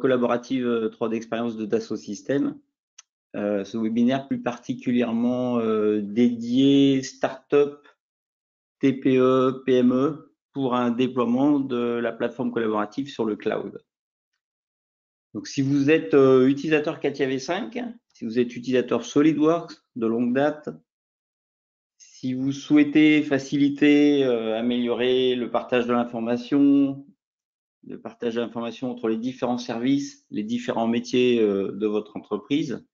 Collaborative 3D Expérience de Dassault Systèmes. Ce webinaire plus particulièrement dédié start-up, TPE, PME pour un déploiement de la plateforme collaborative sur le cloud. Donc, si vous êtes utilisateur CATIA V5, si vous êtes utilisateur SolidWorks de longue date, si vous souhaitez faciliter, améliorer le partage de l'information, entre les différents services, les différents métiers de votre entreprise.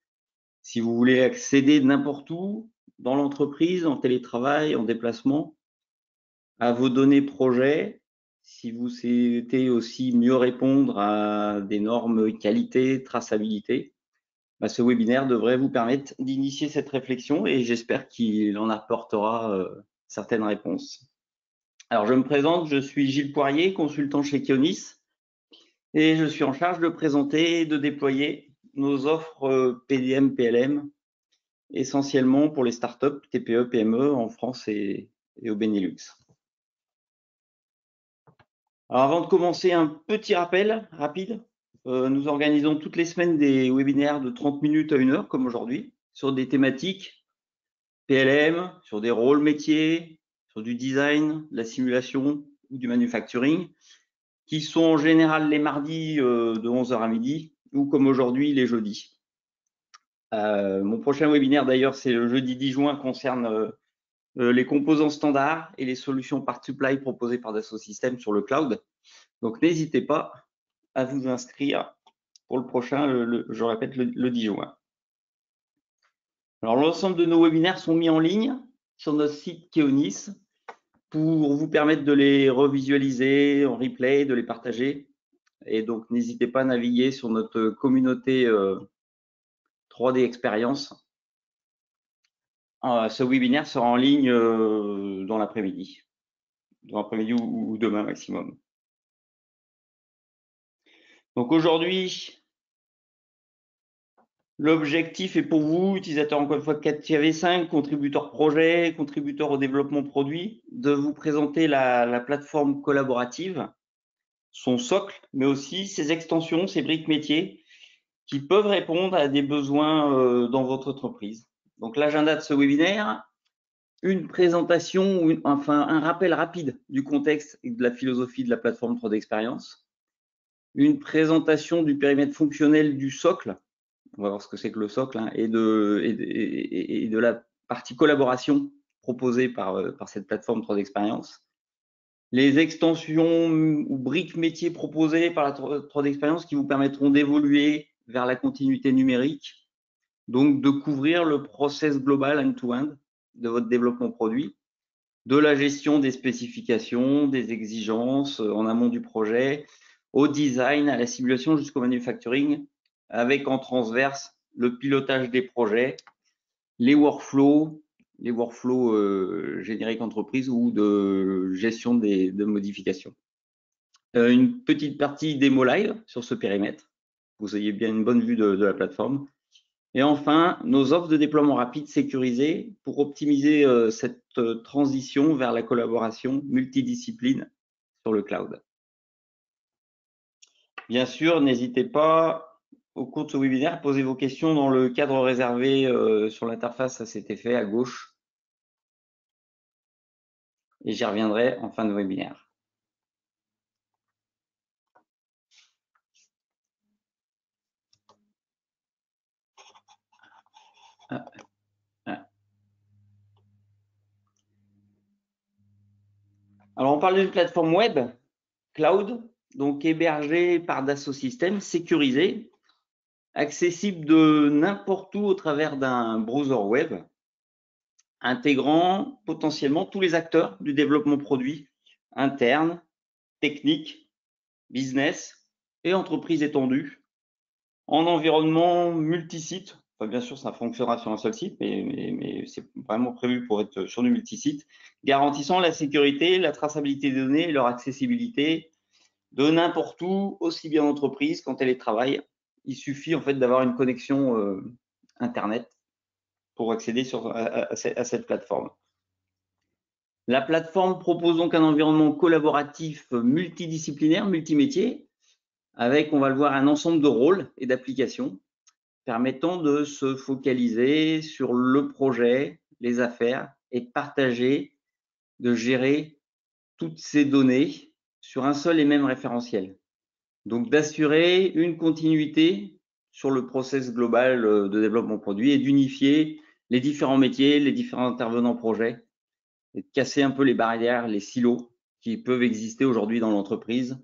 Si vous voulez accéder n'importe où dans l'entreprise, en télétravail, en déplacement, à vos données projets, si vous souhaitez aussi mieux répondre à des normes qualité, traçabilité, ce webinaire devrait vous permettre d'initier cette réflexion et j'espère qu'il en apportera certaines réponses. Alors, je me présente, je suis Gilles Poirier, consultant chez Keonis, et je suis en charge de présenter et de déployer nos offres PDM, PLM, essentiellement pour les startups, TPE, PME en France et au Benelux. Alors, avant de commencer, un petit rappel rapide. Nous organisons toutes les semaines des webinaires de 30 minutes à 1 heure, comme aujourd'hui, sur des thématiques PLM, sur des rôles métiers, sur du design, de la simulation ou du manufacturing, qui sont en général les mardis de 11h à midi ou comme aujourd'hui les jeudis. Mon prochain webinaire d'ailleurs, c'est le jeudi 10 juin, concerne les composants standards et les solutions part supply proposées par Dassault Systèmes sur le cloud. Donc n'hésitez pas à vous inscrire pour le prochain, je répète, le 10 juin. Alors l'ensemble de nos webinaires sont mis en ligne sur notre site Keonis pour vous permettre de les revisualiser en replay, de les partager. Et donc, n'hésitez pas à naviguer sur notre communauté 3D Expérience. Ce webinaire sera en ligne dans l'après-midi. Ou demain maximum. Donc aujourd'hui, l'objectif est pour vous, utilisateurs encore une fois CATIA V5, contributeurs projet, contributeurs au développement produit, de vous présenter la plateforme collaborative, son socle, mais aussi ses extensions, ses briques métiers qui peuvent répondre à des besoins dans votre entreprise. Donc l'agenda de ce webinaire, une présentation, un rappel rapide du contexte et de la philosophie de la plateforme 3D Expérience, une présentation du périmètre fonctionnel du socle, on va voir ce que c'est que le socle, et de la partie collaboration proposée par cette plateforme 3D Expérience, les extensions ou briques métiers proposées par la 3D Expérience qui vous permettront d'évoluer vers la continuité numérique, donc de couvrir le process global end-to-end de votre développement produit, de la gestion des spécifications, des exigences en amont du projet, au design, à la simulation jusqu'au manufacturing, avec en transverse le pilotage des projets, les workflows génériques entreprise ou de gestion de modifications. Une petite partie démo live sur ce périmètre, vous ayez bien une bonne vue de la plateforme. Et enfin, nos offres de déploiement rapide sécurisées pour optimiser cette transition vers la collaboration multidiscipline sur le cloud. Bien sûr, n'hésitez pas, au cours de ce webinaire, à poser vos questions dans le cadre réservé sur l'interface à cet effet à gauche. Et j'y reviendrai en fin de webinaire. Alors, on parle d'une plateforme web, cloud, donc hébergée par Dassault Systèmes, sécurisée, accessible de n'importe où au travers d'un browser web, intégrant potentiellement tous les acteurs du développement produit, interne, technique, business et entreprise étendue, en environnement multisite. Enfin, bien sûr, ça fonctionnera sur un seul site, mais c'est vraiment prévu pour être sur du multisite, garantissant la sécurité, la traçabilité des données et leur accessibilité de n'importe où, aussi bien en entreprise qu'en télétravail. Il suffit en fait d'avoir une connexion Internet pour accéder à cette plateforme. La plateforme propose donc un environnement collaboratif multidisciplinaire, multimétier, avec, on va le voir, un ensemble de rôles et d'applications permettant de se focaliser sur le projet, les affaires et de partager, de gérer toutes ces données sur un seul et même référentiel. Donc d'assurer une continuité sur le process global de développement produit et d'unifier les différents métiers, les différents intervenants projets et de casser un peu les barrières, les silos qui peuvent exister aujourd'hui dans l'entreprise,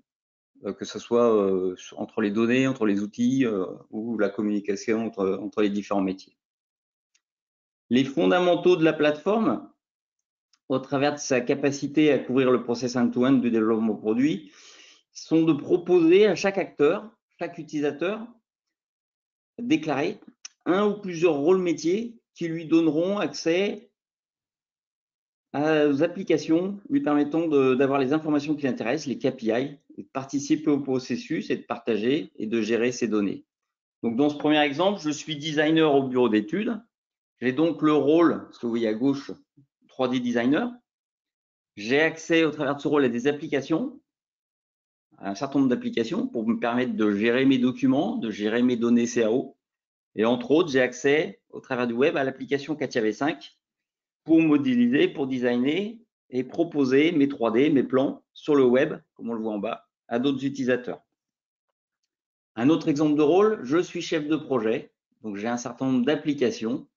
que ce soit entre les données, entre les outils ou la communication entre les différents métiers. Les fondamentaux de la plateforme, au travers de sa capacité à couvrir le process end-to-end du développement produit, sont de proposer à chaque acteur, chaque utilisateur, déclaré un ou plusieurs rôles métiers qui lui donneront accès aux applications lui permettant d'avoir les informations qui l'intéressent, les KPI, et de participer au processus et de partager et de gérer ces données. Donc, dans ce premier exemple, je suis designer au bureau d'études. J'ai donc le rôle, ce que vous voyez à gauche, 3D designer. J'ai accès au travers de ce rôle à des applications, à un certain nombre d'applications pour me permettre de gérer mes documents, de gérer mes données CAO. Et entre autres, j'ai accès au travers du web à l'application CATIA V5 pour modéliser, pour designer et proposer mes 3D, mes plans sur le web, comme on le voit en bas, à d'autres utilisateurs. Un autre exemple de rôle, je suis chef de projet, donc j'ai un certain nombre d'applications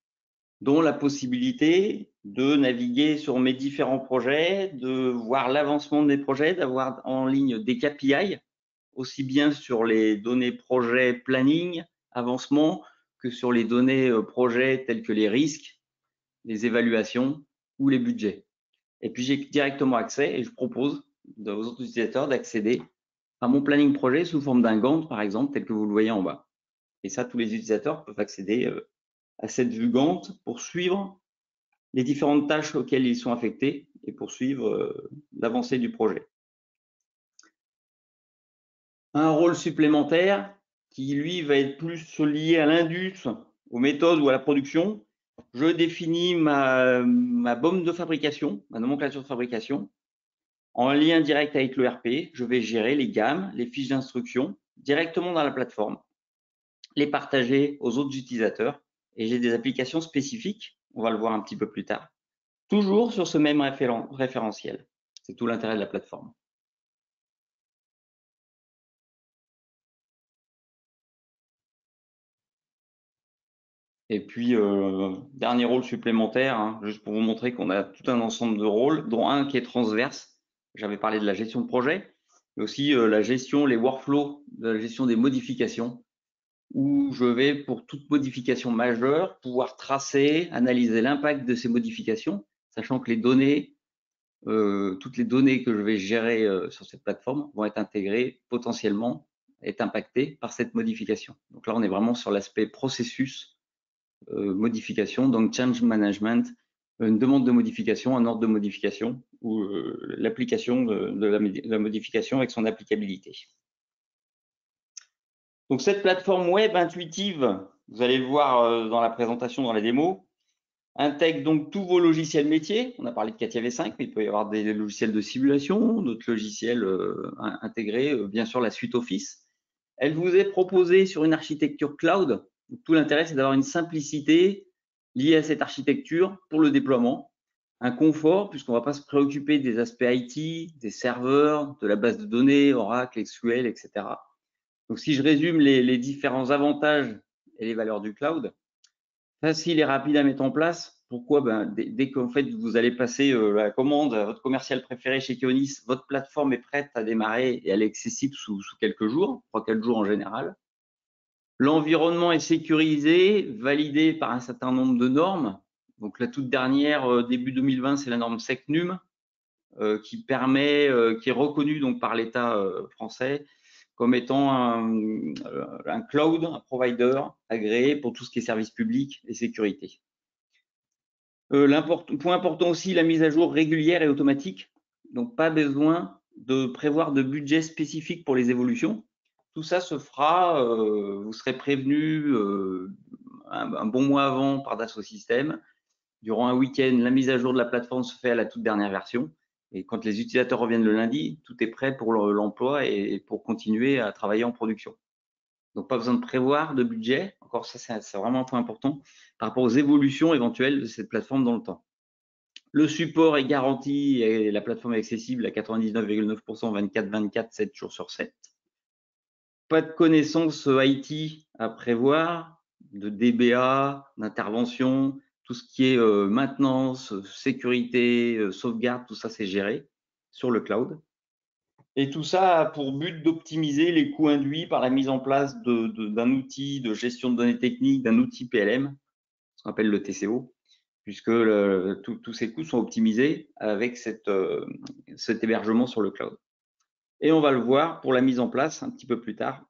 dont la possibilité de naviguer sur mes différents projets, de voir l'avancement de mes projets, d'avoir en ligne des KPI, aussi bien sur les données projet planning, avancement, que sur les données projets telles que les risques, les évaluations ou les budgets. Et puis j'ai directement accès et je propose aux autres utilisateurs d'accéder à mon planning projet sous forme d'un Gantt, par exemple, tel que vous le voyez en bas. Et ça, tous les utilisateurs peuvent accéder à cette vue Gantt pour suivre les différentes tâches auxquelles ils sont affectés et poursuivre l'avancée du projet. Un rôle supplémentaire qui, lui, va être plus lié à l'indus, aux méthodes ou à la production. Je définis ma bombe de fabrication, ma nomenclature de fabrication. En lien direct avec l'ERP, je vais gérer les gammes, les fiches d'instruction directement dans la plateforme, les partager aux autres utilisateurs et j'ai des applications spécifiques, on va le voir un petit peu plus tard, toujours sur ce même référentiel. C'est tout l'intérêt de la plateforme. Et puis, dernier rôle supplémentaire, hein, juste pour vous montrer qu'on a tout un ensemble de rôles, dont un qui est transverse. J'avais parlé de la gestion de projet, mais aussi la gestion, les workflows, de la gestion des modifications, où je vais, pour toute modification majeure, pouvoir tracer, analyser l'impact de ces modifications, sachant que les données, toutes les données que je vais gérer sur cette plateforme vont être intégrées potentiellement, être impactées par cette modification. Donc là, on est vraiment sur l'aspect processus, modification, donc change management, une demande de modification, un ordre de modification ou l'application de la modification avec son applicabilité. Donc cette plateforme web intuitive, vous allez le voir dans la présentation, dans la démo, intègre donc tous vos logiciels métiers. On a parlé de CATIA V5, mais il peut y avoir des logiciels de simulation, d'autres logiciels intégrés, bien sûr la suite Office. Elle vous est proposée sur une architecture cloud. Tout l'intérêt, c'est d'avoir une simplicité liée à cette architecture pour le déploiement, un confort, puisqu'on ne va pas se préoccuper des aspects IT, des serveurs, de la base de données, Oracle, SQL, etc. Donc, si je résume les différents avantages et les valeurs du cloud, facile et rapide à mettre en place. Pourquoi? Dès qu'en fait vous allez passer la commande à votre commercial préféré chez Keonis, votre plateforme est prête à démarrer et elle est accessible sous quelques jours, 3-4 jours en général. L'environnement est sécurisé, validé par un certain nombre de normes. Donc la toute dernière, début 2020, c'est la norme SecNum, qui est reconnue donc par l'État français comme étant un cloud, un provider agréé pour tout ce qui est service public et sécurité. Point important aussi, la mise à jour régulière et automatique. Donc, pas besoin de prévoir de budget spécifique pour les évolutions. Tout ça se fera, vous serez prévenu un bon mois avant par Dassault Systèmes. Durant un week-end, la mise à jour de la plateforme se fait à la toute dernière version. Et quand les utilisateurs reviennent le lundi, tout est prêt pour l'emploi et pour continuer à travailler en production. Donc, pas besoin de prévoir de budget. Encore ça, c'est vraiment un point important par rapport aux évolutions éventuelles de cette plateforme dans le temps. Le support est garanti et la plateforme est accessible à 99,9%, 24/24, 7 jours sur 7. Pas de connaissances IT à prévoir, de DBA, d'intervention, tout ce qui est maintenance, sécurité, sauvegarde, tout ça c'est géré sur le cloud. Et tout ça a pour but d'optimiser les coûts induits par la mise en place d'un outil de gestion de données techniques, d'un outil PLM, ce qu'on appelle le TCO, puisque tous ces coûts sont optimisés avec cet hébergement sur le cloud. Et on va le voir pour la mise en place un petit peu plus tard.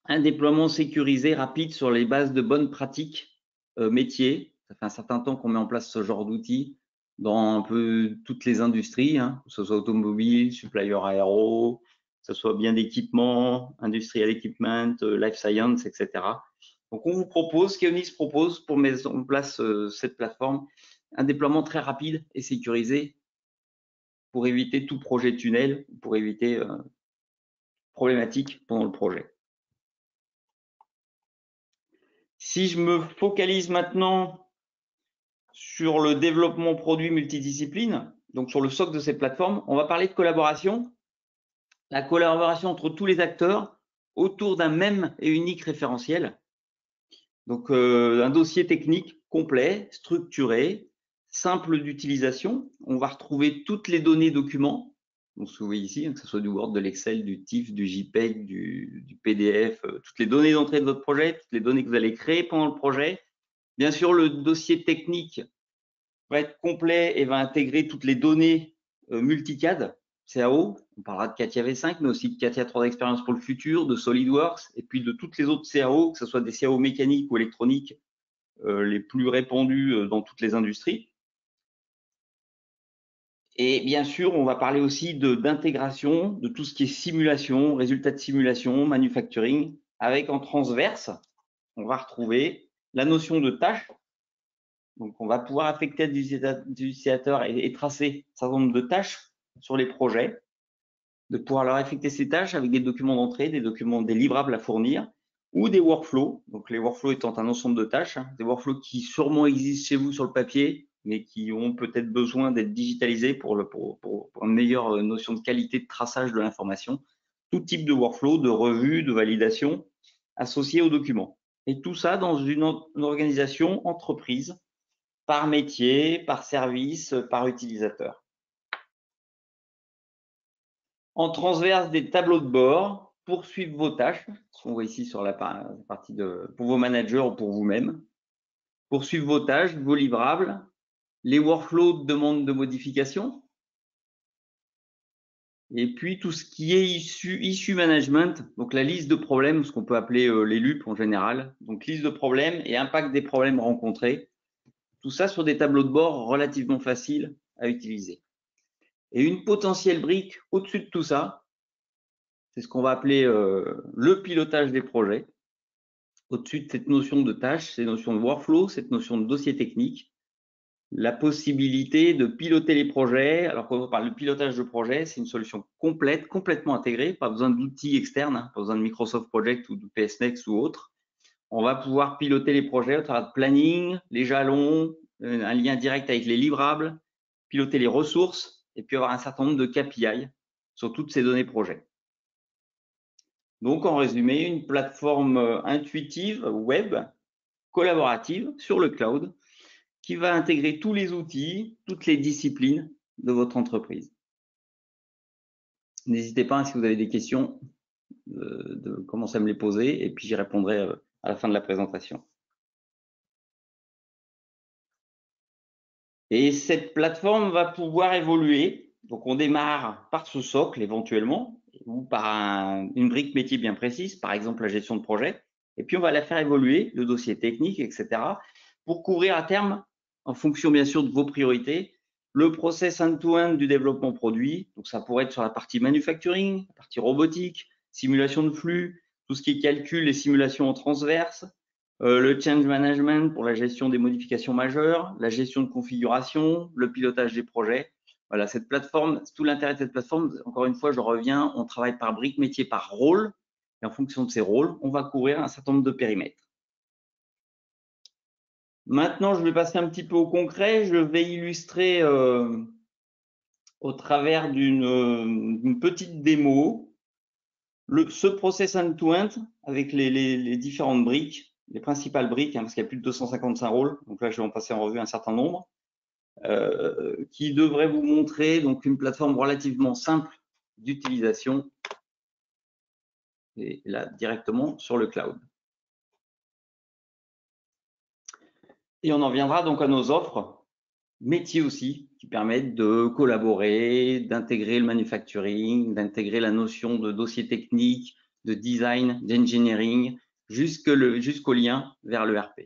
Un déploiement sécurisé rapide sur les bases de bonnes pratiques métiers. Ça fait un certain temps qu'on met en place ce genre d'outils dans un peu toutes les industries, hein, que ce soit automobile, supplier aéro, que ce soit bien d'équipement, industrial equipment, life science, etc. Donc, on vous propose, Keonis propose pour mettre en place cette plateforme, un déploiement très rapide et sécurisé pour éviter tout projet tunnel, pour éviter problématiques pendant le projet. Si je me focalise maintenant sur le développement produit multidiscipline, donc sur le socle de cette plateforme, on va parler de collaboration. La collaboration entre tous les acteurs autour d'un même et unique référentiel. Donc, un dossier technique complet, structuré, simple d'utilisation. On va retrouver toutes les données documents. Donc, ce que vous voyez ici, que ce soit du Word, de l'Excel, du TIFF, du JPEG, du PDF, toutes les données d'entrée de votre projet, toutes les données que vous allez créer pendant le projet. Bien sûr, le dossier technique va être complet et va intégrer toutes les données multicad, CAO. On parlera de CATIA V5, mais aussi de CATIA 3 d'expérience pour le futur, de SolidWorks, et puis de toutes les autres CAO, que ce soit des CAO mécaniques ou électroniques, les plus répandus dans toutes les industries. Et bien sûr, on va parler aussi d'intégration, de tout ce qui est simulation, résultats de simulation, manufacturing, avec en transverse, on va retrouver la notion de tâche. Donc, on va pouvoir affecter à l'utilisateur et tracer un certain nombre de tâches sur les projets, de pouvoir leur affecter ces tâches avec des documents d'entrée, des livrables à fournir, ou des workflows. Donc, les workflows étant un ensemble de tâches, des workflows qui sûrement existent chez vous sur le papier, mais qui ont peut-être besoin d'être digitalisés pour une meilleure notion de qualité de traçage de l'information. Tout type de workflow, de revue, de validation associés aux documents. Et tout ça dans une organisation entreprise, par métier, par service, par utilisateur. En transverse, des tableaux de bord pour suivre vos tâches, ce qu'on voit ici sur la partie pour vos managers ou pour vous-même, pour suivre vos tâches, vos livrables, les workflows de demande de modification, et puis tout ce qui est issue management, donc la liste de problèmes, ce qu'on peut appeler les LUP en général, donc liste de problèmes et impact des problèmes rencontrés, tout ça sur des tableaux de bord relativement faciles à utiliser. Et une potentielle brique au-dessus de tout ça, c'est ce qu'on va appeler le pilotage des projets. Au-dessus de cette notion de tâche, cette notion de workflow, cette notion de dossier technique, la possibilité de piloter les projets. Alors, quand on parle de pilotage de projet, c'est une solution complète, complètement intégrée, pas besoin d'outils externes, hein, pas besoin de Microsoft Project ou de PS Next ou autre. On va pouvoir piloter les projets au travers de planning, les jalons, un lien direct avec les livrables, piloter les ressources et puis avoir un certain nombre de KPI sur toutes ces données projets. Donc, en résumé, une plateforme intuitive, web, collaborative sur le cloud qui va intégrer tous les outils, toutes les disciplines de votre entreprise. N'hésitez pas, si vous avez des questions, de commencer à me les poser et puis j'y répondrai à la fin de la présentation. Et cette plateforme va pouvoir évoluer. Donc, on démarre par ce socle éventuellement ou par une brique métier bien précise, par exemple la gestion de projet. Et puis, on va la faire évoluer, le dossier technique, etc., pour couvrir à terme, en fonction bien sûr de vos priorités, le process end-to-end du développement produit. Donc, ça pourrait être sur la partie manufacturing, la partie robotique, simulation de flux, tout ce qui est calcul et simulation en transverse, le change management pour la gestion des modifications majeures, la gestion de configuration, le pilotage des projets. Voilà, cette plateforme, tout l'intérêt de cette plateforme, encore une fois, je reviens, on travaille par brique métier, par rôle, et en fonction de ces rôles, on va couvrir un certain nombre de périmètres. Maintenant, je vais passer un petit peu au concret. Je vais illustrer au travers d'une petite démo ce process end-to-end avec les différentes briques, les principales briques, hein, parce qu'il y a plus de 255 rôles. Donc là, je vais en passer en revue un certain nombre, qui devrait vous montrer donc une plateforme relativement simple d'utilisation et là directement sur le cloud. Et on en viendra donc à nos offres métiers aussi, qui permettent de collaborer, d'intégrer le manufacturing, d'intégrer la notion de dossier technique, de design, d'engineering, jusqu'au lien vers le RP.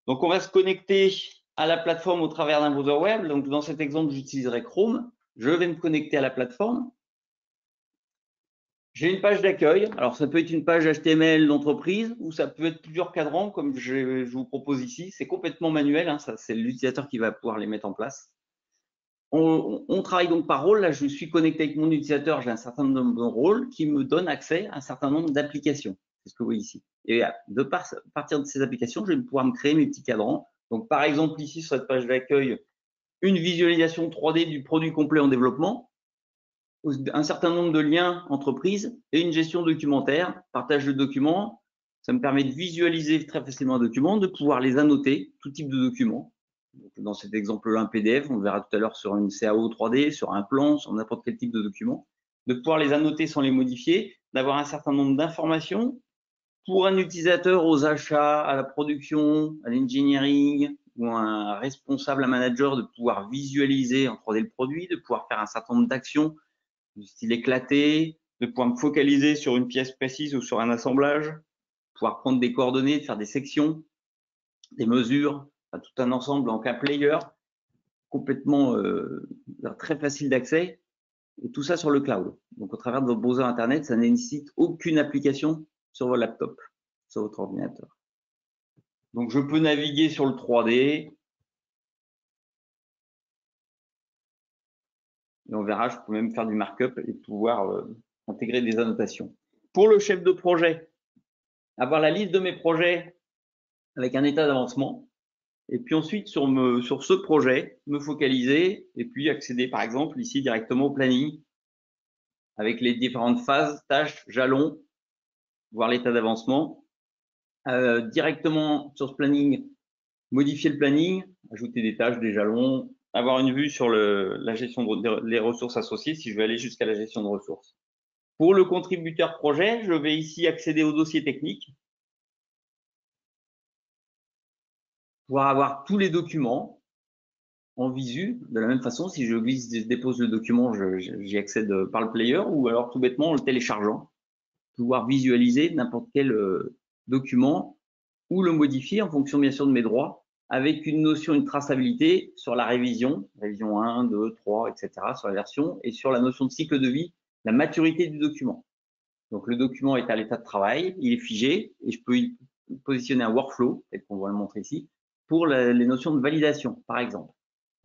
Donc, on va se connecter à la plateforme au travers d'un browser web. Donc, dans cet exemple, j'utiliserai Chrome. Je vais me connecter à la plateforme. J'ai une page d'accueil. Alors, ça peut être une page HTML d'entreprise ou ça peut être plusieurs cadrans comme je vous propose ici. C'est complètement manuel. Hein, ça, c'est l'utilisateur qui va pouvoir les mettre en place. On travaille donc par rôle. Là, je suis connecté avec mon utilisateur. J'ai un certain nombre de rôles qui me donnent accès à un certain nombre d'applications. C'est ce que vous voyez ici. Et à partir de ces applications, je vais pouvoir me créer mes petits cadrans. Donc, par exemple, ici, sur cette page d'accueil, une visualisation 3D du produit complet en développement, un certain nombre de liens entreprises et une gestion documentaire, partage de documents. Ça me permet de visualiser très facilement un document, de pouvoir les annoter, tout type de documents. Donc, dans cet exemple-là, un PDF, on verra tout à l'heure sur une CAO 3D, sur un plan, sur n'importe quel type de document, de pouvoir les annoter sans les modifier, d'avoir un certain nombre d'informations pour un utilisateur aux achats, à la production, à l'engineering ou un responsable, un manager, de pouvoir visualiser en 3D le produit, de pouvoir faire un certain nombre d'actions du style éclaté, de pouvoir me focaliser sur une pièce précise ou sur un assemblage, pouvoir prendre des coordonnées, de faire des sections, des mesures, tout un ensemble en cas player, complètement très facile d'accès, et tout ça sur le cloud. Donc au travers de votre browser internet, ça ne nécessite aucune application sur votre laptop, sur votre ordinateur. Donc je peux naviguer sur le 3D, et on verra, je peux même faire du markup et pouvoir intégrer des annotations. Pour le chef de projet, avoir la liste de mes projets avec un état d'avancement, et puis ensuite sur ce projet, me focaliser et puis accéder par exemple ici directement au planning avec les différentes phases, tâches, jalons, voir l'état d'avancement. Directement sur ce planning, modifier le planning, ajouter des tâches, des jalons, avoir une vue sur la gestion des ressources associées si je veux aller jusqu'à la gestion de ressources. Pour le contributeur projet, je vais ici accéder au dossier technique, pouvoir avoir tous les documents en visu. De la même façon, si je dépose le document, j'y accède par le player ou alors tout bêtement en le téléchargeant, pouvoir visualiser n'importe quel document ou le modifier en fonction bien sûr de mes droits, avec une notion, une traçabilité sur la révision 1, 2, 3, etc., sur la version, et sur la notion de cycle de vie, la maturité du document. Donc le document est à l'état de travail, il est figé, et je peux y positionner un workflow, tel qu'on va le montrer ici, pour les notions de validation, par exemple.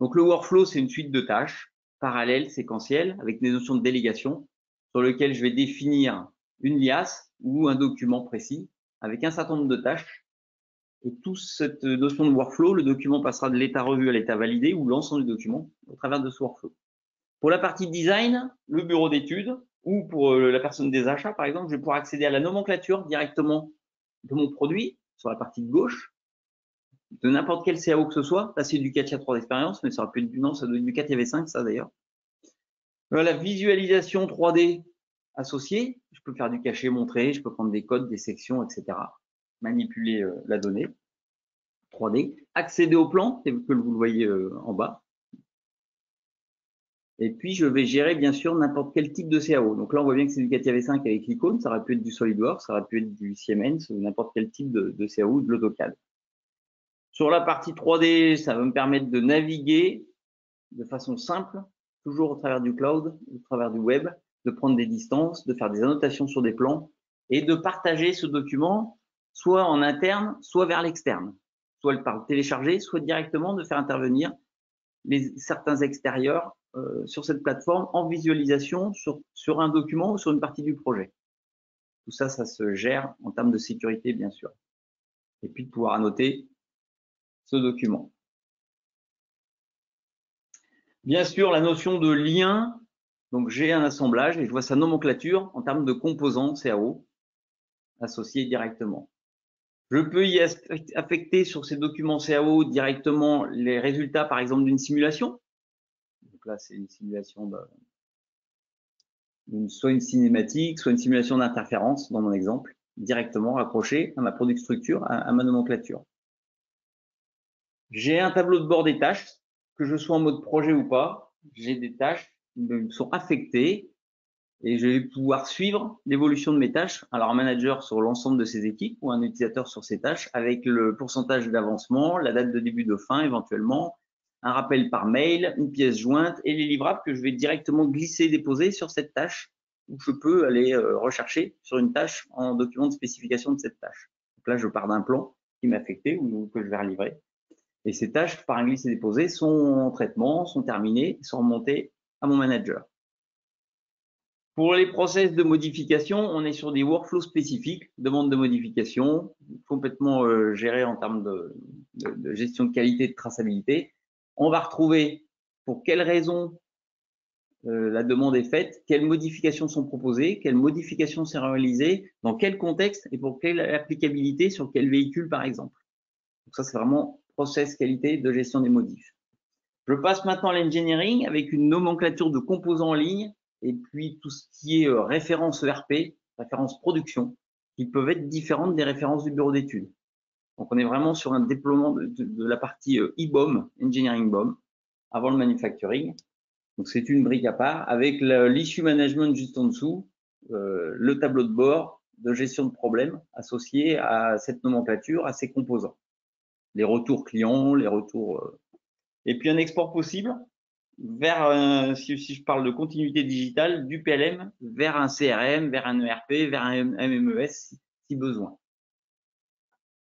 Donc le workflow, c'est une suite de tâches parallèles, séquentielles, avec des notions de délégation, sur lesquelles je vais définir une liasse ou un document précis, avec un certain nombre de tâches. Et toute cette notion de workflow, le document passera de l'état revu à l'état validé ou l'ensemble du document au travers de ce workflow. Pour la partie design, le bureau d'études ou pour la personne des achats, par exemple, je vais pouvoir accéder à la nomenclature directement de mon produit sur la partie de gauche de n'importe quel CAO que ce soit. Là, c'est du Katia 3 d'expérience, mais ça aurait pu être ça doit être du Katia V5, ça d'ailleurs. La visualisation 3D associée, je peux faire du caché montré, je peux prendre des codes, des sections, etc. Manipuler la donnée 3D, accéder au plan, tel que vous le voyez en bas. Et puis, je vais gérer, bien sûr, n'importe quel type de CAO. Donc là, on voit bien que c'est du Katia V5 avec l'icône. Ça aurait pu être du SolidWorks, ça aurait pu être du Siemens ou n'importe quel type de CAO ou de l'AutoCAD. Sur la partie 3D, ça va me permettre de naviguer de façon simple, toujours au travers du cloud, au travers du web, de prendre des distances, de faire des annotations sur des plans et de partager ce document soit en interne, soit vers l'externe. Soit par le télécharger, soit directement de faire intervenir certains extérieurs sur cette plateforme en visualisation sur un document ou sur une partie du projet. Tout ça, ça se gère en termes de sécurité, bien sûr. Et puis de pouvoir annoter ce document. Bien sûr, la notion de lien. Donc, j'ai un assemblage et je vois sa nomenclature en termes de composants CAO associés directement. Je peux y affecter sur ces documents CAO directement les résultats, par exemple, d'une simulation. Donc là, c'est une simulation soit une cinématique, soit une simulation d'interférence, dans mon exemple, directement raccroché à ma product structure, à ma nomenclature. J'ai un tableau de bord des tâches, que je sois en mode projet ou pas. J'ai des tâches qui me sont affectées et je vais pouvoir suivre l'évolution de mes tâches. Alors, un manager sur l'ensemble de ses équipes ou un utilisateur sur ses tâches avec le pourcentage d'avancement, la date de début de fin éventuellement, un rappel par mail, une pièce jointe et les livrables que je vais directement glisser, déposer sur cette tâche où je peux aller rechercher sur une tâche en document de spécification de cette tâche. Donc là, je pars d'un plan qui m'est affecté ou que je vais relivrer. Et ces tâches par un glisser déposer sont en traitement, sont terminées, sont remontées à mon manager. Pour les process de modification, on est sur des workflows spécifiques, demande de modification, complètement gérés en termes de gestion de qualité et de traçabilité. On va retrouver pour quelles raisons la demande est faite, quelles modifications sont proposées, quelles modifications sont réalisées, dans quel contexte et pour quelle applicabilité, sur quel véhicule par exemple. Donc ça, c'est vraiment process qualité de gestion des modifs. Je passe maintenant à l'engineering avec une nomenclature de composants en ligne et puis tout ce qui est référence ERP, référence production, qui peuvent être différentes des références du bureau d'études. Donc, on est vraiment sur un déploiement de la partie IBOM, Engineering BOM, avant le manufacturing. Donc, c'est une brique à part avec l'issue management juste en dessous, le tableau de bord de gestion de problèmes associé à cette nomenclature, à ces composants. Les retours clients, les retours… et puis, un export possible vers, si je parle de continuité digitale, du PLM vers un CRM, vers un ERP, vers un MES si besoin.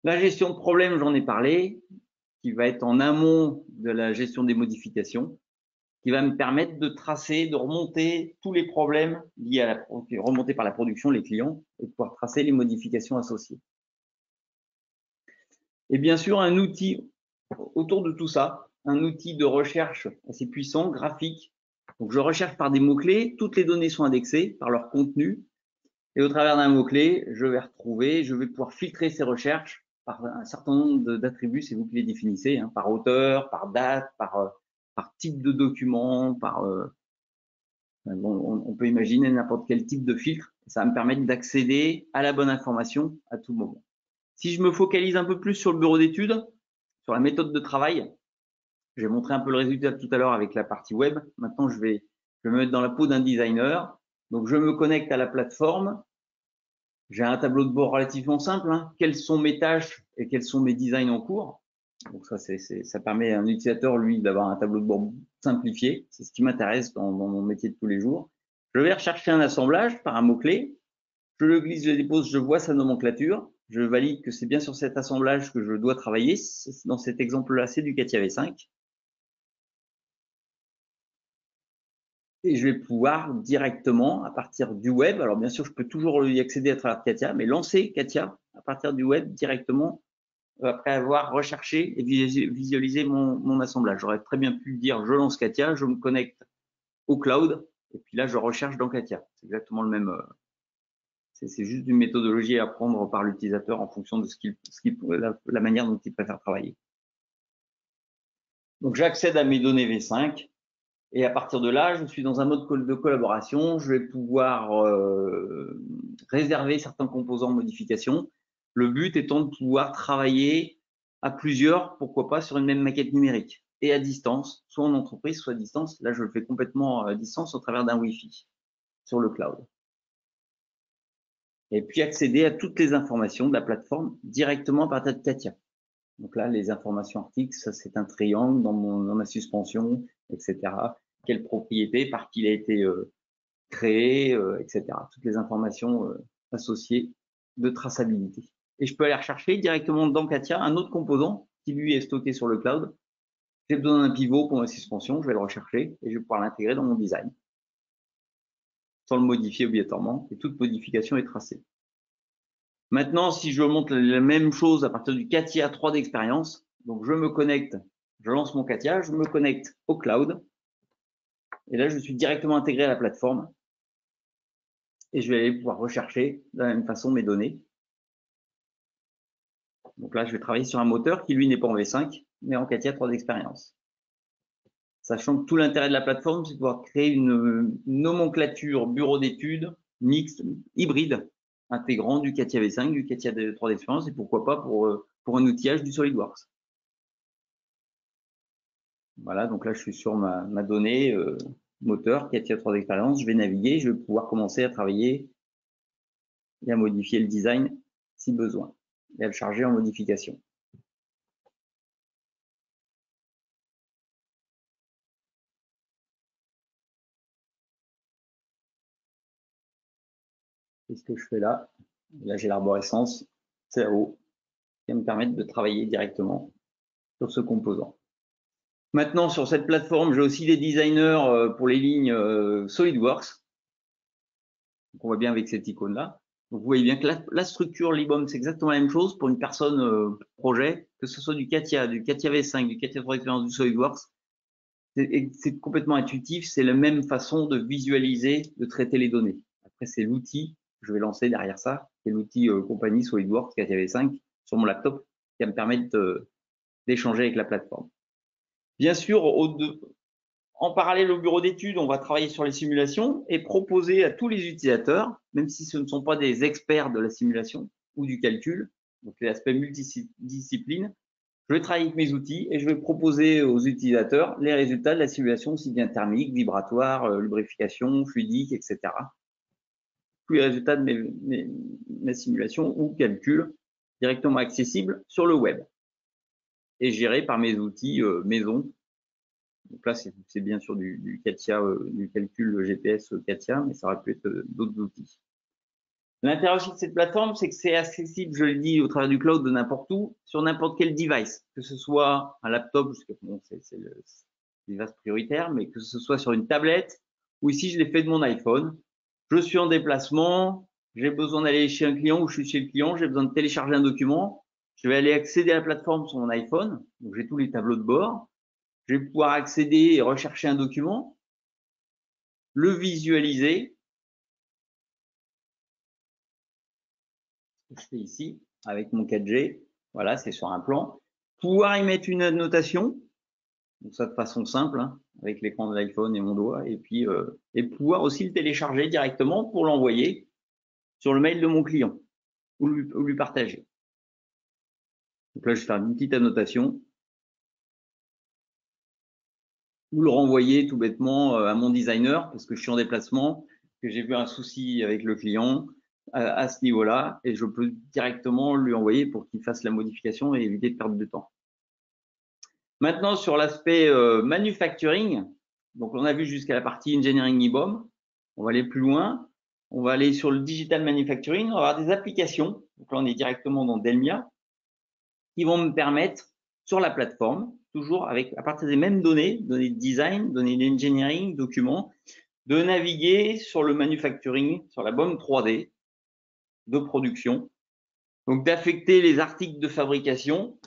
La gestion de problèmes, j'en ai parlé, qui va être en amont de la gestion des modifications, qui va me permettre de tracer, de remonter tous les problèmes liés à remontés par la production, les clients, et de pouvoir tracer les modifications associées. Et bien sûr, un outil autour de tout ça, un outil de recherche assez puissant, graphique. Donc, je recherche par des mots-clés, toutes les données sont indexées par leur contenu, et au travers d'un mot-clé, je vais pouvoir filtrer ces recherches par un certain nombre d'attributs, c'est vous qui les définissez, hein, par auteur, par date, par type de document, on peut imaginer n'importe quel type de filtre. Ça va me permettre d'accéder à la bonne information à tout moment. Si je me focalise un peu plus sur le bureau d'études, sur la méthode de travail, j'ai montré un peu le résultat tout à l'heure avec la partie web. Maintenant, je vais me mettre dans la peau d'un designer. Donc, je me connecte à la plateforme. J'ai un tableau de bord relativement simple. Hein. Quelles sont mes tâches et quels sont mes designs en cours? Donc, ça permet à un utilisateur, lui, d'avoir un tableau de bord simplifié. C'est ce qui m'intéresse dans mon métier de tous les jours. Je vais rechercher un assemblage par un mot-clé. Je le glisse, je le dépose, je vois sa nomenclature. Je valide que c'est bien sur cet assemblage que je dois travailler. Dans cet exemple-là, c'est du CATIA V5. Et je vais pouvoir directement, à partir du web, alors bien sûr, je peux toujours y accéder à travers CATIA, mais lancer CATIA à partir du web directement après avoir recherché et visualisé mon assemblage. J'aurais très bien pu dire, je lance CATIA, je me connecte au cloud, et puis là, je recherche dans CATIA. C'est exactement le même… c'est juste une méthodologie à apprendre par l'utilisateur en fonction de la manière dont il préfère travailler. Donc, j'accède à mes données V5. Et à partir de là, je suis dans un mode de collaboration. Je vais pouvoir réserver certains composants de modification. Le but étant de pouvoir travailler à plusieurs, pourquoi pas, sur une même maquette numérique et à distance, soit en entreprise, soit à distance. Là, je le fais complètement à distance au travers d'un Wi-Fi sur le cloud. Et puis accéder à toutes les informations de la plateforme directement à partir de CATIA. Donc là, les informations articles, ça c'est un triangle dans ma suspension, etc. Quelle propriété, par qui il a été créé, etc. Toutes les informations associées de traçabilité. Et je peux aller rechercher directement dans CATIA un autre composant qui lui est stocké sur le cloud J'ai besoin d'un pivot pour ma suspension, je vais le rechercher et je vais pouvoir l'intégrer dans mon design sans le modifier obligatoirement, et toute modification est tracée. Maintenant, si je montre la même chose à partir du CATIA 3 d'expérience, donc je me connecte, je lance mon CATIA, je me connecte au cloud, et là je suis directement intégré à la plateforme, et je vais aller pouvoir rechercher de la même façon mes données. Donc là, je vais travailler sur un moteur qui lui n'est pas en V5, mais en CATIA 3 d'expérience. Sachant que tout l'intérêt de la plateforme, c'est de pouvoir créer une nomenclature bureau d'études mixte, hybride, intégrant du CATIA V5, du CATIA 3 d'expérience et pourquoi pas pour un outillage du SolidWorks. Voilà, donc là je suis sur ma donnée moteur CATIA 3 d'expérience, je vais naviguer, je vais pouvoir commencer à travailler et à modifier le design si besoin et à le charger en modification. Qu'est-ce que je fais là? Là j'ai l'arborescence CAO qui va me permettre de travailler directement sur ce composant. Maintenant, sur cette plateforme, j'ai aussi des designers pour les lignes SolidWorks. Donc, on voit bien avec cette icône-là. Donc, vous voyez bien que la structure Libom, c'est exactement la même chose pour une personne projet, que ce soit du CATIA V5, du CATIA 3 Experience, du SolidWorks. C'est complètement intuitif, c'est la même façon de visualiser, de traiter les données. Après, c'est l'outil que je vais lancer derrière ça, c'est l'outil compagnie SolidWorks CATIA V5 sur mon laptop qui va me permettre d'échanger avec la plateforme. Bien sûr, en parallèle au bureau d'études, on va travailler sur les simulations et proposer à tous les utilisateurs, même si ce ne sont pas des experts de la simulation ou du calcul, donc l'aspect multidiscipline, je vais travailler avec mes outils et je vais proposer aux utilisateurs les résultats de la simulation, aussi bien thermique, vibratoire, lubrification, fluidique, etc. Tous les résultats de mes simulations ou calculs directement accessibles sur le web et gérés par mes outils maison. Donc là, c'est bien sûr du CATIA, du calcul GPS CATIA, mais ça aurait pu être d'autres outils. L'intérêt aussi de cette plateforme, c'est que c'est accessible, je l'ai dit, au travers du cloud de n'importe où, sur n'importe quel device, que ce soit un laptop, bon, c'est le device prioritaire, mais que ce soit sur une tablette, ou ici, je l'ai fait de mon iPhone. Je suis en déplacement, j'ai besoin d'aller chez un client ou je suis chez le client, j'ai besoin de télécharger un document. Je vais aller accéder à la plateforme sur mon iPhone, donc j'ai tous les tableaux de bord. Je vais pouvoir accéder et rechercher un document, le visualiser, ce que je fais ici avec mon 4G, voilà, c'est sur un plan, pouvoir y mettre une annotation, donc ça de façon simple, hein, avec l'écran de l'iPhone et mon doigt, et puis et pouvoir aussi le télécharger directement pour l'envoyer sur le mail de mon client ou lui partager. Donc là, je vais faire une petite annotation ou le renvoyer tout bêtement à mon designer parce que je suis en déplacement, que j'ai vu un souci avec le client à ce niveau-là et je peux directement lui envoyer pour qu'il fasse la modification et éviter de perdre de temps. Maintenant, sur l'aspect manufacturing, donc on a vu jusqu'à la partie engineering IBOM, on va aller plus loin, on va aller sur le digital manufacturing, on va avoir des applications, donc là on est directement dans Delmia, qui vont me permettre sur la plateforme, toujours à partir des mêmes données de design, données d'engineering, documents, de naviguer sur le manufacturing, sur la BOM 3D de production, donc d'affecter les articles de fabrication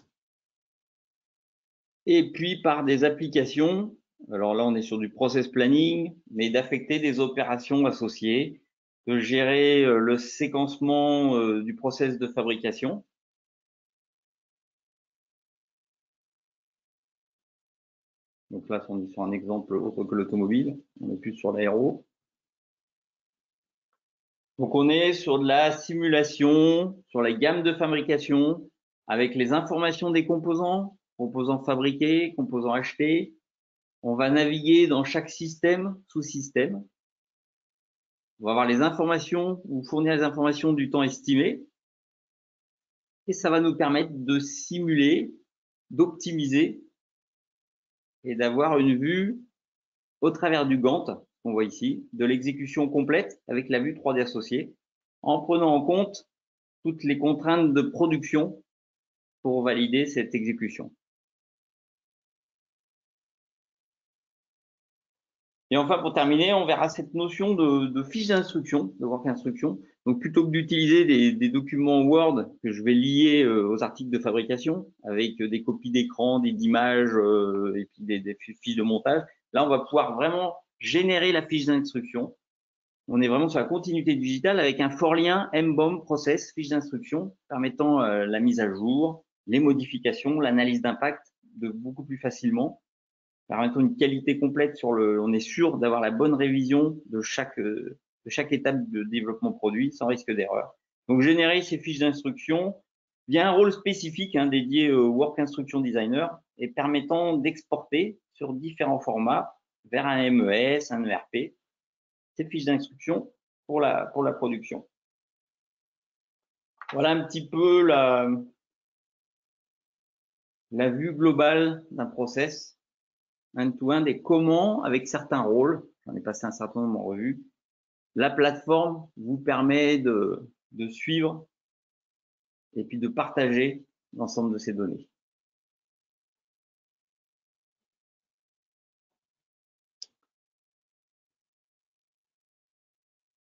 et puis par des applications, alors là on est sur du process planning, mais d'affecter des opérations associées, de gérer le séquencement du process de fabrication. Donc là, on est sur un exemple autre que l'automobile, on est plus sur l'aéro. Donc on est sur de la simulation, sur la gamme de fabrication, avec les informations des composants, composants fabriqués, composants achetés. On va naviguer dans chaque système, sous-système. On va avoir les informations ou fournir les informations du temps estimé. Et ça va nous permettre de simuler, d'optimiser et d'avoir une vue au travers du Gantt, qu'on voit ici, de l'exécution complète avec la vue 3D associée, en prenant en compte toutes les contraintes de production pour valider cette exécution. Et enfin, pour terminer, on verra cette notion de fiche d'instruction, de work instruction. Donc, plutôt que d'utiliser des documents Word que je vais lier aux articles de fabrication avec des copies d'écran, d'images et puis des fiches de montage, là, on va pouvoir vraiment générer la fiche d'instruction. On est vraiment sur la continuité digitale avec un fort lien MBOM process fiche d'instruction permettant la mise à jour, les modifications, l'analyse d'impact de beaucoup plus facilement, permettant une qualité complète sur on est sûr d'avoir la bonne révision de chaque étape de développement produit sans risque d'erreur. Donc générer ces fiches d'instruction via un rôle spécifique dédié au Work Instruction Designer et permettant d'exporter sur différents formats vers un MES, un ERP, ces fiches d'instruction pour la production. Voilà un petit peu la vue globale d'un process end-to-end et comment, avec certains rôles, j'en ai passé un certain nombre en revue, la plateforme vous permet de suivre et puis de partager l'ensemble de ces données.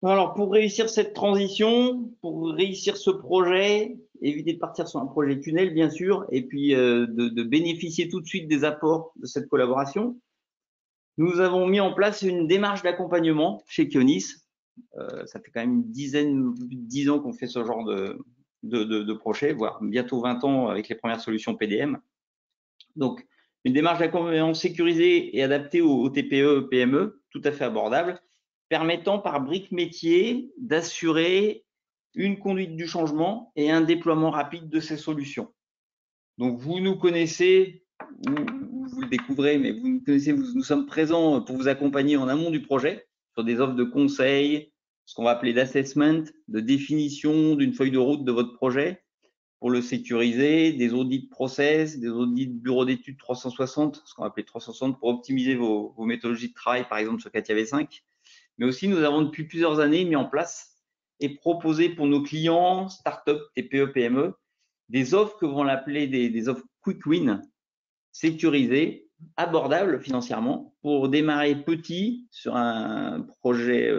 Alors, pour réussir cette transition, pour réussir ce projet, éviter de partir sur un projet tunnel, bien sûr, et puis de bénéficier tout de suite des apports de cette collaboration, nous avons mis en place une démarche d'accompagnement chez Kionis. Ça fait quand même plus de 10 ans qu'on fait ce genre de projet, voire bientôt 20 ans avec les premières solutions PDM. Donc, une démarche d'accompagnement sécurisée et adaptée aux TPE, PME, tout à fait abordable, permettant par briques métier d'assurer une conduite du changement et un déploiement rapide de ces solutions. Donc, vous nous connaissez, vous le découvrez, mais vous nous connaissez, nous sommes présents pour vous accompagner en amont du projet sur des offres de conseils, ce qu'on va appeler d'assessment, de définition d'une feuille de route de votre projet pour le sécuriser, des audits process, des audits bureau d'études 360, ce qu'on va appeler 360 pour optimiser vos méthodologies de travail, par exemple sur CATIA V5. Mais aussi, nous avons depuis plusieurs années mis en place et proposé pour nos clients, start-up, TPE, PME, des offres que vont l'appeler des offres quick win, sécurisées, abordables financièrement, pour démarrer petit sur un projet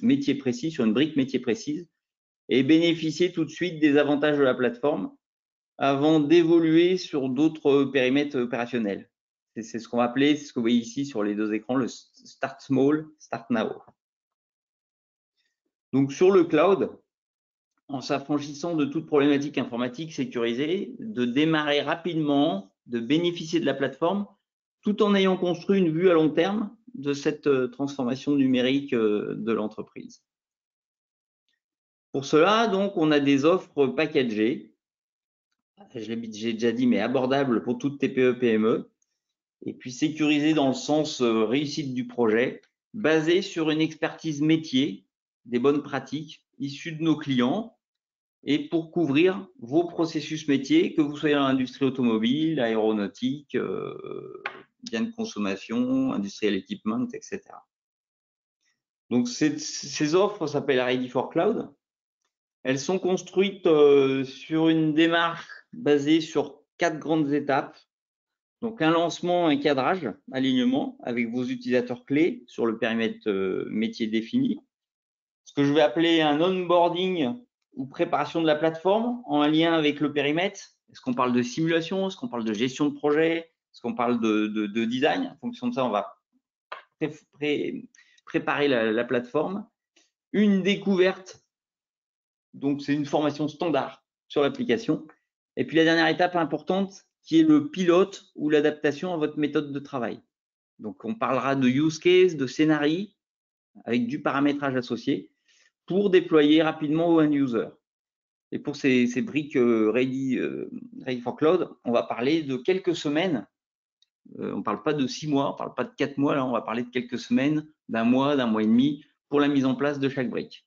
métier précis, sur une brique métier précise, et bénéficier tout de suite des avantages de la plateforme avant d'évoluer sur d'autres périmètres opérationnels. C'est ce qu'on va appeler, c'est ce que vous voyez ici sur les deux écrans, le Start Small, Start Now. Donc sur le cloud, en s'affranchissant de toute problématique informatique sécurisée, de démarrer rapidement, de bénéficier de la plateforme, tout en ayant construit une vue à long terme de cette transformation numérique de l'entreprise. Pour cela, donc, on a des offres packagées, j'ai déjà dit, mais abordables pour toute TPE, PME, et puis sécurisées dans le sens réussite du projet, basées sur une expertise métier, des bonnes pratiques issues de nos clients, et pour couvrir vos processus métiers, que vous soyez dans l'industrie automobile, aéronautique, biens de consommation, industrial equipment, etc. Donc, ces offres s'appellent Ready for Cloud. Elles sont construites sur une démarche basée sur 4 grandes étapes. Donc, un lancement, un cadrage, alignement avec vos utilisateurs clés sur le périmètre métier défini. Ce que je vais appeler un onboarding ou préparation de la plateforme en lien avec le périmètre. Est-ce qu'on parle de simulation? Est-ce qu'on parle de gestion de projet? Est-ce qu'on parle de design? En fonction de ça, on va préparer la plateforme. Une découverte, donc c'est une formation standard sur l'application. Et puis la dernière étape importante, qui est le pilote ou l'adaptation à votre méthode de travail. Donc on parlera de use case, de scénario, avec du paramétrage associé, pour déployer rapidement au end-user. Et pour ces briques ready for Cloud, on va parler de quelques semaines. On ne parle pas de 6 mois, on ne parle pas de 4 mois, là on va parler de quelques semaines, d'un mois et demi pour la mise en place de chaque brique.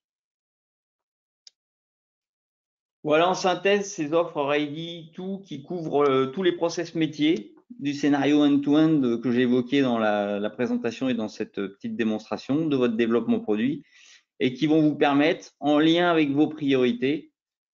Voilà en synthèse ces offres Ready tout qui couvrent tous les process métiers du scénario end-to-end que j'ai évoqué dans la présentation et dans cette petite démonstration de votre développement produit et qui vont vous permettre, en lien avec vos priorités,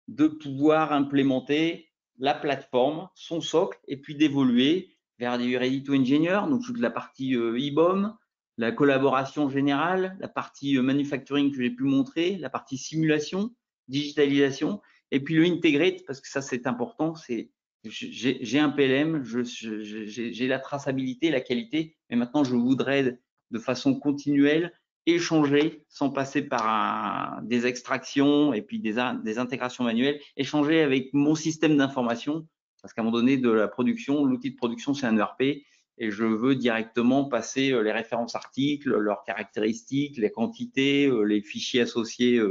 de pouvoir implémenter la plateforme, son socle, et puis d'évoluer vers du Ready to Engineer, donc toute la partie IBOM, la collaboration générale, la partie manufacturing que j'ai pu montrer, la partie simulation, digitalisation, et puis le integrate, parce que ça c'est important, c'est j'ai un PLM, j'ai la traçabilité, la qualité, mais maintenant je voudrais de façon continuelle échanger sans passer par des extractions et puis des intégrations manuelles, échanger avec mon système d'information, parce qu'à un moment donné de la production, l'outil de production c'est un ERP, et je veux directement passer les références articles, leurs caractéristiques, les quantités, les fichiers associés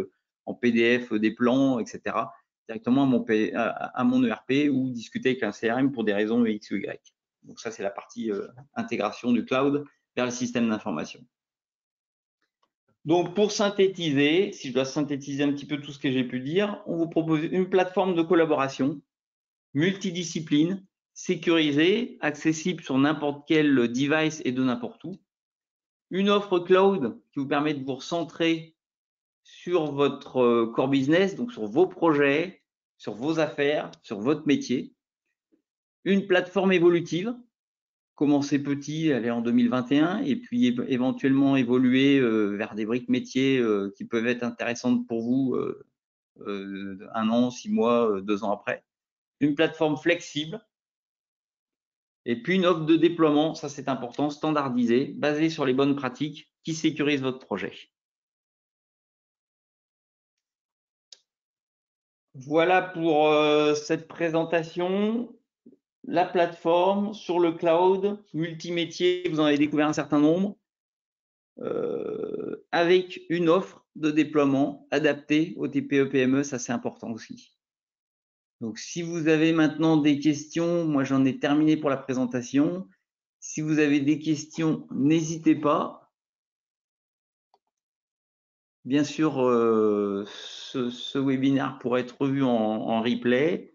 en PDF des plans, etc. directement à mon ERP ou discuter avec un CRM pour des raisons X ou Y. Donc ça, c'est la partie intégration du cloud vers le système d'information. Donc pour synthétiser, si je dois synthétiser un petit peu tout ce que j'ai pu dire, on vous propose une plateforme de collaboration multidiscipline, sécurisée, accessible sur n'importe quel device et de n'importe où. Une offre cloud qui vous permet de vous recentrer sur votre core business, donc sur vos projets, sur vos affaires, sur votre métier. Une plateforme évolutive, commencer petit, aller en 2021, et puis éventuellement évoluer vers des briques métiers qui peuvent être intéressantes pour vous 1 an, 6 mois, 2 ans après. Une plateforme flexible, et puis une offre de déploiement, ça c'est important, standardisée, basée sur les bonnes pratiques qui sécurisent votre projet. Voilà pour cette présentation. La plateforme sur le cloud, multimétier, vous en avez découvert un certain nombre, avec une offre de déploiement adaptée aux TPE-PME, ça c'est important aussi. Donc si vous avez maintenant des questions, moi j'en ai terminé pour la présentation. Si vous avez des questions, n'hésitez pas. Bien sûr, ce webinaire pourrait être revu en replay.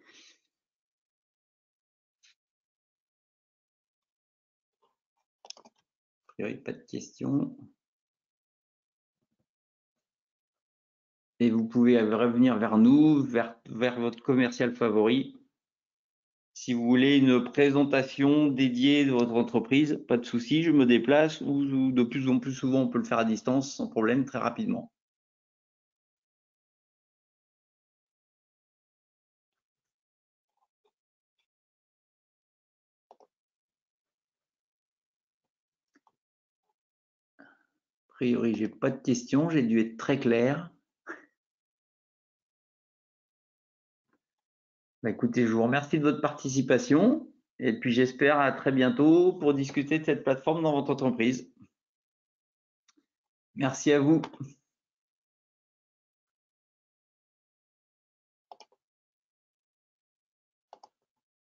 A priori, pas de questions. Et vous pouvez revenir vers nous, vers votre commercial favori. Si vous voulez une présentation dédiée de votre entreprise, pas de souci, je me déplace ou de plus en plus souvent, on peut le faire à distance sans problème, très rapidement. A priori, j'ai pas de questions, j'ai dû être très clair. Bah, écoutez, je vous remercie de votre participation et puis j'espère à très bientôt pour discuter de cette plateforme dans votre entreprise. Merci à vous.